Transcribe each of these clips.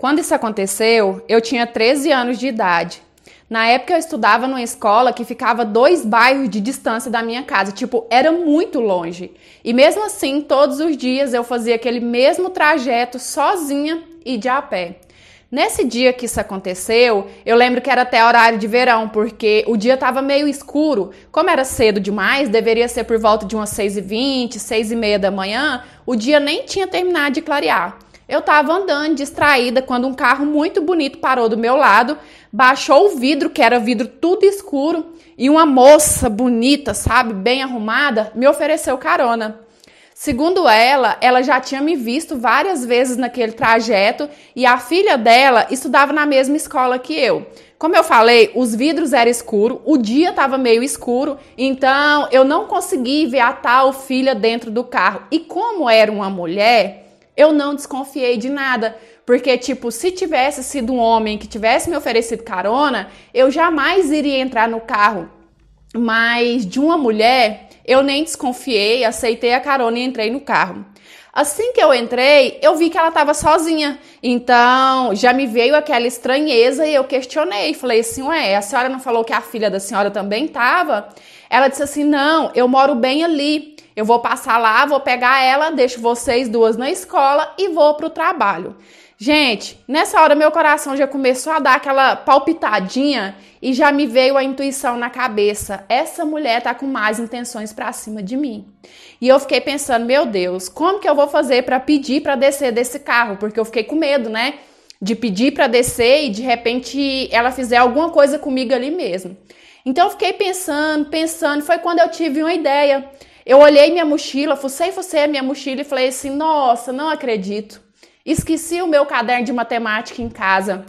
Quando isso aconteceu, eu tinha 13 anos de idade. Na época eu estudava numa escola que ficava 2 bairros de distância da minha casa, tipo, era muito longe. E mesmo assim, todos os dias eu fazia aquele mesmo trajeto sozinha e de a pé. Nesse dia que isso aconteceu, eu lembro que era até horário de verão, porque o dia estava meio escuro. Como era cedo demais, deveria ser por volta de umas 6h20, 6h30 da manhã, o dia nem tinha terminado de clarear. Eu estava andando distraída quando um carro muito bonito parou do meu lado, baixou o vidro, que era vidro tudo escuro, e uma moça bonita, sabe, bem arrumada, me ofereceu carona. Segundo ela já tinha me visto várias vezes naquele trajeto e a filha dela estudava na mesma escola que eu. Como eu falei, os vidros eram escuros, o dia estava meio escuro, então eu não consegui ver a tal filha dentro do carro. E como era uma mulher, eu não desconfiei de nada, porque, tipo, se tivesse sido um homem que tivesse me oferecido carona, eu jamais iria entrar no carro. Mas de uma mulher, eu nem desconfiei, aceitei a carona e entrei no carro. Assim que eu entrei, eu vi que ela estava sozinha. Então, já me veio aquela estranheza e eu questionei. Falei assim, ué, a senhora não falou que a filha da senhora também estava? Ela disse assim, não, eu moro bem ali. Eu vou passar lá, vou pegar ela, deixo vocês duas na escola e vou pro trabalho. Gente, nessa hora meu coração já começou a dar aquela palpitadinha e já me veio a intuição na cabeça. Essa mulher tá com más intenções pra cima de mim. E eu fiquei pensando, meu Deus, como que eu vou fazer pra pedir pra descer desse carro? Porque eu fiquei com medo, né? De pedir pra descer e de repente ela fizer alguma coisa comigo ali mesmo. Então eu fiquei pensando, foi quando eu tive uma ideia. Eu olhei minha mochila, fucei a minha mochila e falei assim, nossa, não acredito. Esqueci o meu caderno de matemática em casa.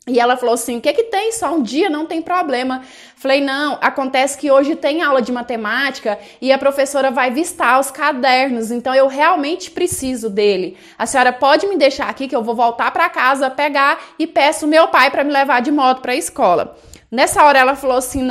E ela falou assim, o que tem? Só um dia, não tem problema. Falei, não, acontece que hoje tem aula de matemática e a professora vai vistar os cadernos, então eu realmente preciso dele. A senhora pode me deixar aqui que eu vou voltar para casa, pegar e peço meu pai para me levar de moto para a escola. Nessa hora ela falou assim,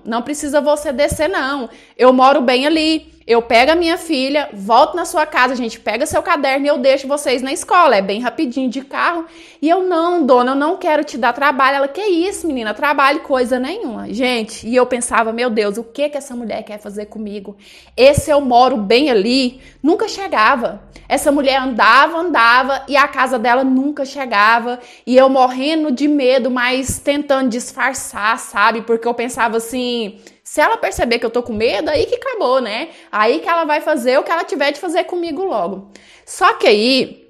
não precisa você descer não, eu moro bem ali. Eu pego a minha filha, volto na sua casa, a gente pega seu caderno e eu deixo vocês na escola. É bem rapidinho de carro. E eu, não, dona, eu não quero te dar trabalho. Ela, que isso, menina? Trabalho coisa nenhuma. Gente, e eu pensava, meu Deus, o que essa mulher quer fazer comigo? Esse eu moro bem ali, nunca chegava. Essa mulher andava e a casa dela nunca chegava. E eu morrendo de medo, mas tentando disfarçar, sabe? Porque eu pensava assim... Se ela perceber que eu tô com medo, aí que acabou, né? Aí que ela vai fazer o que ela tiver de fazer comigo logo. Só que aí,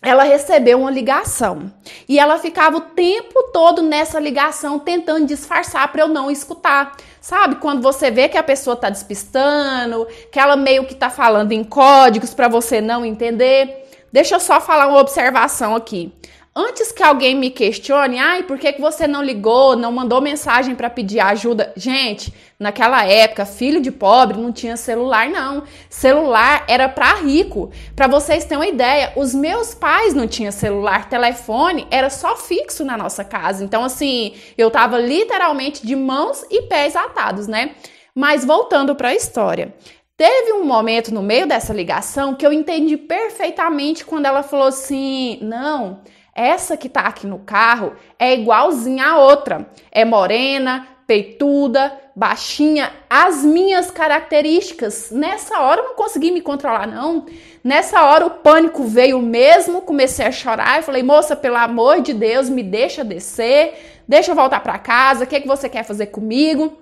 ela recebeu uma ligação. E ela ficava o tempo todo nessa ligação, tentando disfarçar para eu não escutar. Sabe? Quando você vê que a pessoa tá despistando, que ela meio que tá falando em códigos para você não entender. Deixa eu só falar uma observação aqui. Antes que alguém me questione, por que você não ligou, não mandou mensagem para pedir ajuda? Gente, naquela época, filho de pobre não tinha celular, não. Celular era para rico. Para vocês terem uma ideia, os meus pais não tinham celular, telefone era só fixo na nossa casa. Então, assim, eu tava literalmente de mãos e pés atados, né? Mas voltando para a história. Teve um momento no meio dessa ligação que eu entendi perfeitamente quando ela falou assim, não... Essa que tá aqui no carro é igualzinha a outra. É morena, peituda, baixinha, as minhas características. Nessa hora eu não consegui me controlar, não. Nessa hora o pânico veio mesmo, comecei a chorar. Eu falei, moça, pelo amor de Deus, me deixa descer, deixa eu voltar pra casa, o que você quer fazer comigo?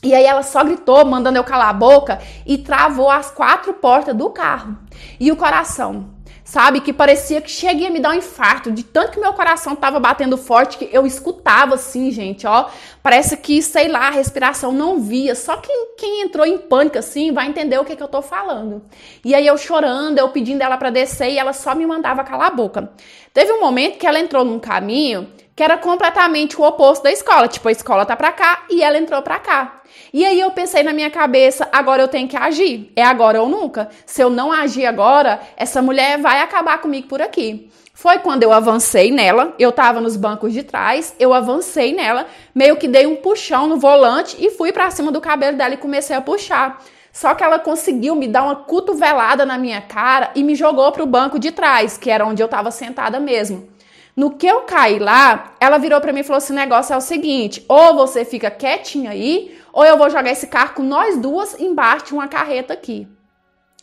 E aí ela só gritou, mandando eu calar a boca e travou as 4 portas do carro. E o coração... Sabe, que parecia que cheguei a me dar um infarto, de tanto que meu coração tava batendo forte, que eu escutava assim, gente, ó, parece que, sei lá, a respiração não via, só quem entrou em pânico assim vai entender o que eu tô falando. E aí eu chorando, eu pedindo ela pra descer e ela só me mandava calar a boca. Teve um momento que ela entrou num caminho que era completamente o oposto da escola, tipo, a escola tá pra cá e ela entrou pra cá. E aí eu pensei na minha cabeça, agora eu tenho que agir, é agora ou nunca. Se eu não agir agora, essa mulher vai acabar comigo por aqui. Foi quando eu avancei nela, eu tava nos bancos de trás, eu avancei nela, meio que dei um puxão no volante e fui pra cima do cabelo dela e comecei a puxar. Só que ela conseguiu me dar uma cotovelada na minha cara e me jogou pro banco de trás, que era onde eu tava sentada mesmo. No que eu caí lá, ela virou pra mim e falou assim, o negócio é o seguinte, ou você fica quietinha aí, ou eu vou jogar esse carro com nós duas embaixo de uma carreta aqui.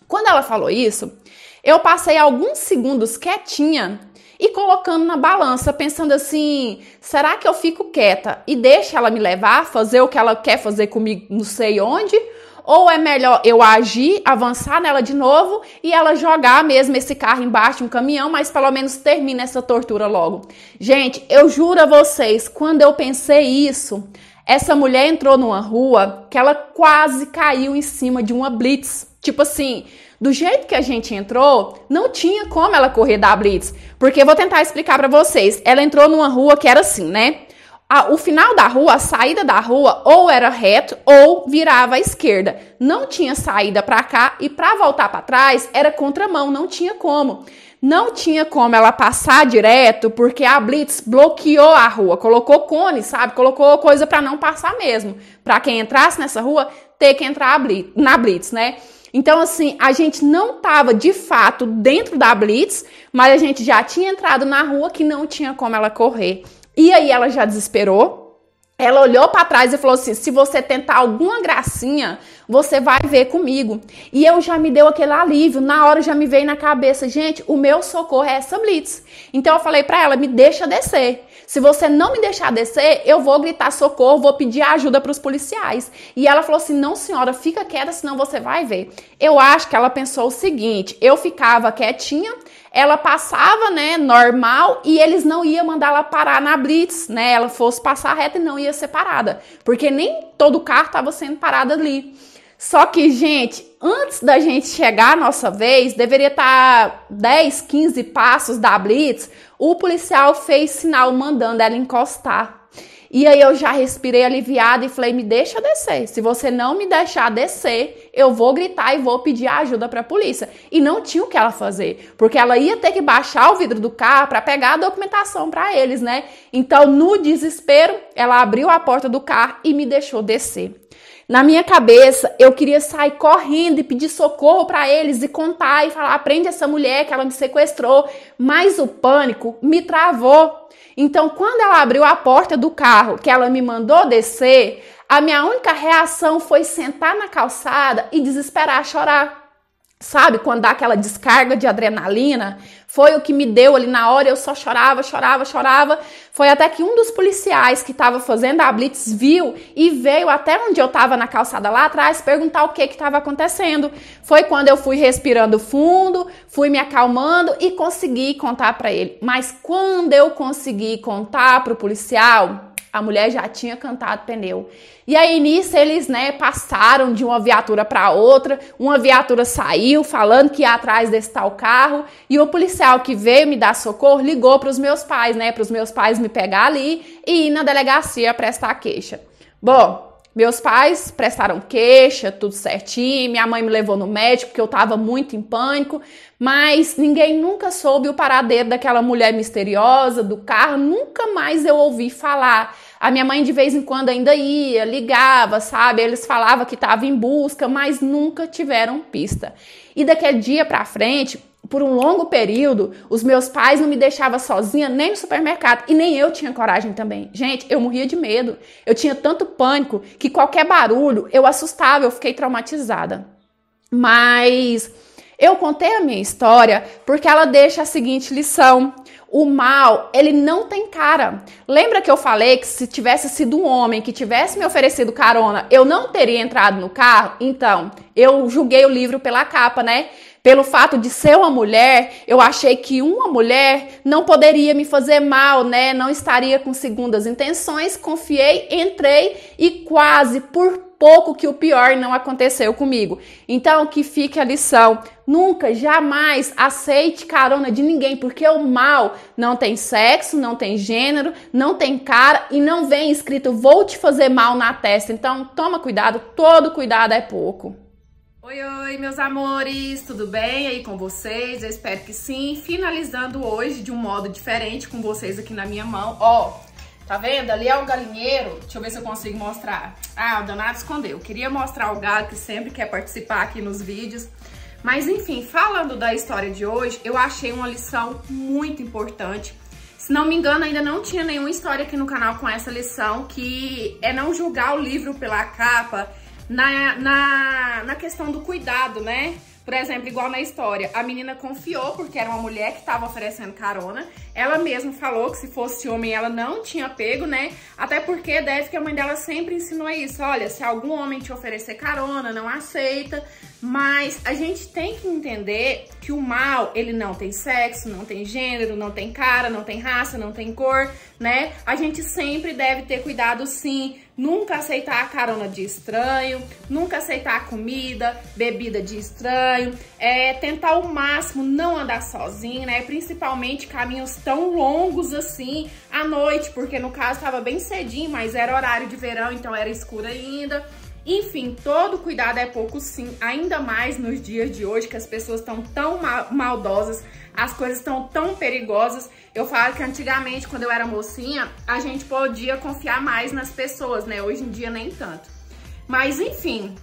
Quando ela falou isso, eu passei alguns segundos quietinha e colocando na balança, pensando assim, será que eu fico quieta e deixo ela me levar, fazer o que ela quer fazer comigo, não sei onde? Ou é melhor eu agir, avançar nela de novo e ela jogar mesmo esse carro embaixo de um caminhão, mas pelo menos termina essa tortura logo. Gente, eu juro a vocês, quando eu pensei isso, essa mulher entrou numa rua que ela quase caiu em cima de uma blitz. Tipo assim, do jeito que a gente entrou, não tinha como ela correr da blitz. Porque eu vou tentar explicar pra vocês. Ela entrou numa rua que era assim, né? O final da rua, a saída da rua, ou era reto ou virava à esquerda. Não tinha saída pra cá e pra voltar pra trás era contramão, não tinha como. Não tinha como ela passar direto porque a blitz bloqueou a rua, colocou cone, sabe? Colocou coisa pra não passar mesmo. Pra quem entrasse nessa rua, ter que entrar na blitz, né? Então, assim, a gente não tava de fato dentro da blitz, mas a gente já tinha entrado na rua que não tinha como ela correr. E aí ela já desesperou, ela olhou para trás e falou assim, se você tentar alguma gracinha, você vai ver comigo. E eu já me deu aquele alívio, na hora já me veio na cabeça, gente, o meu socorro é essa blitz. Então eu falei para ela, me deixa descer. Se você não me deixar descer, eu vou gritar socorro, vou pedir ajuda para os policiais. E ela falou assim, não senhora, fica quieta, senão você vai ver. Eu acho que ela pensou o seguinte, eu ficava quietinha, ela passava, né, normal, e eles não iam mandar ela parar na blitz, né, ela fosse passar reta e não ia ser parada, porque nem todo carro estava sendo parado ali. Só que, gente, antes da gente chegar a nossa vez, deveria estar 10, 15 passos da blitz, o policial fez sinal mandando ela encostar. E aí eu já respirei aliviada e falei, me deixa descer. Se você não me deixar descer, eu vou gritar e vou pedir ajuda para a polícia. E não tinha o que ela fazer, porque ela ia ter que baixar o vidro do carro para pegar a documentação para eles, né? Então, no desespero, ela abriu a porta do carro e me deixou descer. Na minha cabeça, eu queria sair correndo e pedir socorro para eles e contar e falar, prende essa mulher que ela me sequestrou. Mas o pânico me travou. Então, quando ela abriu a porta do carro, que ela me mandou descer, a minha única reação foi sentar na calçada e desesperar, chorar. Sabe, quando dá aquela descarga de adrenalina, foi o que me deu ali na hora, eu só chorava, chorava, chorava. Foi até que um dos policiais que estava fazendo a blitz viu e veio até onde eu estava na calçada lá atrás perguntar o que estava acontecendo. Foi quando eu fui respirando fundo, fui me acalmando e consegui contar para ele. Mas quando eu consegui contar para o policial, a mulher já tinha cantado pneu. E aí, nisso, eles, né, passaram de uma viatura para outra. Uma viatura saiu falando que ia atrás desse tal carro. E o policial que veio me dar socorro ligou para os meus pais, né, para os meus pais me pegar ali e ir na delegacia prestar queixa. Bom, meus pais prestaram queixa, tudo certinho. Minha mãe me levou no médico porque eu estava muito em pânico. Mas ninguém nunca soube o paradeiro daquela mulher misteriosa, do carro. Nunca mais eu ouvi falar. A minha mãe de vez em quando ainda ia, ligava, sabe? Eles falavam que estava em busca, mas nunca tiveram pista. E daquele dia pra frente, por um longo período, os meus pais não me deixavam sozinha nem no supermercado. E nem eu tinha coragem também. Gente, eu morria de medo. Eu tinha tanto pânico que qualquer barulho eu assustava, eu fiquei traumatizada. Mas eu contei a minha história porque ela deixa a seguinte lição. O mal, ele não tem cara. Lembra que eu falei que se tivesse sido um homem que tivesse me oferecido carona, eu não teria entrado no carro? Então, eu julguei o livro pela capa, né? Pelo fato de ser uma mulher, eu achei que uma mulher não poderia me fazer mal, né? Não estaria com segundas intenções. Confiei, entrei e quase por pouco que o pior não aconteceu comigo. Então, que fique a lição. Nunca, jamais aceite carona de ninguém, porque o mal não tem sexo, não tem gênero, não tem cara e não vem escrito vou te fazer mal na testa. Então, toma cuidado, todo cuidado é pouco. Oi, meus amores, tudo bem aí com vocês? Eu espero que sim. Finalizando hoje de um modo diferente com vocês aqui na minha mão. Ó, tá vendo? Ali é o galinheiro. Deixa eu ver se eu consigo mostrar. Ah, o danado escondeu. Queria mostrar o galo que sempre quer participar aqui nos vídeos. Mas enfim, falando da história de hoje, eu achei uma lição muito importante. Se não me engano, ainda não tinha nenhuma história aqui no canal com essa lição, que é não julgar o livro pela capa na questão do cuidado, né? Por exemplo, igual na história, a menina confiou porque era uma mulher que estava oferecendo carona. Ela mesma falou que se fosse homem ela não tinha pego, né? Até porque deve que a mãe dela sempre ensinou isso. Olha, se algum homem te oferecer carona, não aceita. Mas a gente tem que entender que o mal, ele não tem sexo, não tem gênero, não tem cara, não tem raça, não tem cor, né? A gente sempre deve ter cuidado, sim. Nunca aceitar a carona de estranho, nunca aceitar comida, bebida de estranho, tentar ao máximo não andar sozinho, né? Principalmente caminhos tão longos assim à noite, porque no caso estava bem cedinho, mas era horário de verão, então era escuro ainda. Enfim, todo cuidado é pouco sim, ainda mais nos dias de hoje que as pessoas estão tão maldosas, as coisas estão tão perigosas. Eu falo que antigamente, quando eu era mocinha, a gente podia confiar mais nas pessoas, né? Hoje em dia nem tanto. Mas enfim,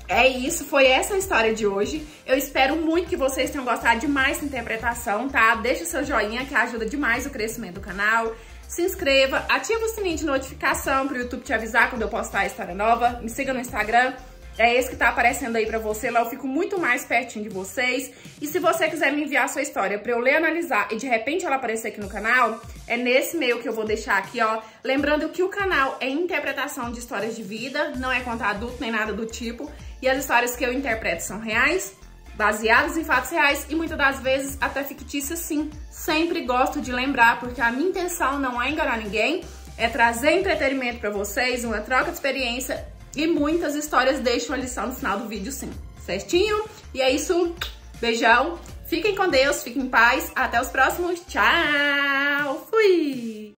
é isso, foi essa a história de hoje. Eu espero muito que vocês tenham gostado de mais essa interpretação, tá? Deixa o seu joinha que ajuda demais o crescimento do canal. Se inscreva, ativa o sininho de notificação para o YouTube te avisar quando eu postar a história nova. Me siga no Instagram, é esse que tá aparecendo aí pra você. Lá eu fico muito mais pertinho de vocês. E se você quiser me enviar a sua história pra eu ler, analisar e de repente ela aparecer aqui no canal, é nesse e-mail que eu vou deixar aqui, ó. Lembrando que o canal é interpretação de histórias de vida, não é conto adulto nem nada do tipo. E as histórias que eu interpreto são reais, baseados em fatos reais e muitas das vezes até fictícias sim. Sempre gosto de lembrar, porque a minha intenção não é enganar ninguém, é trazer entretenimento pra vocês, uma troca de experiência e muitas histórias deixam a lição no final do vídeo sim. Certinho? E é isso, beijão, fiquem com Deus, fiquem em paz, até os próximos, tchau, fui!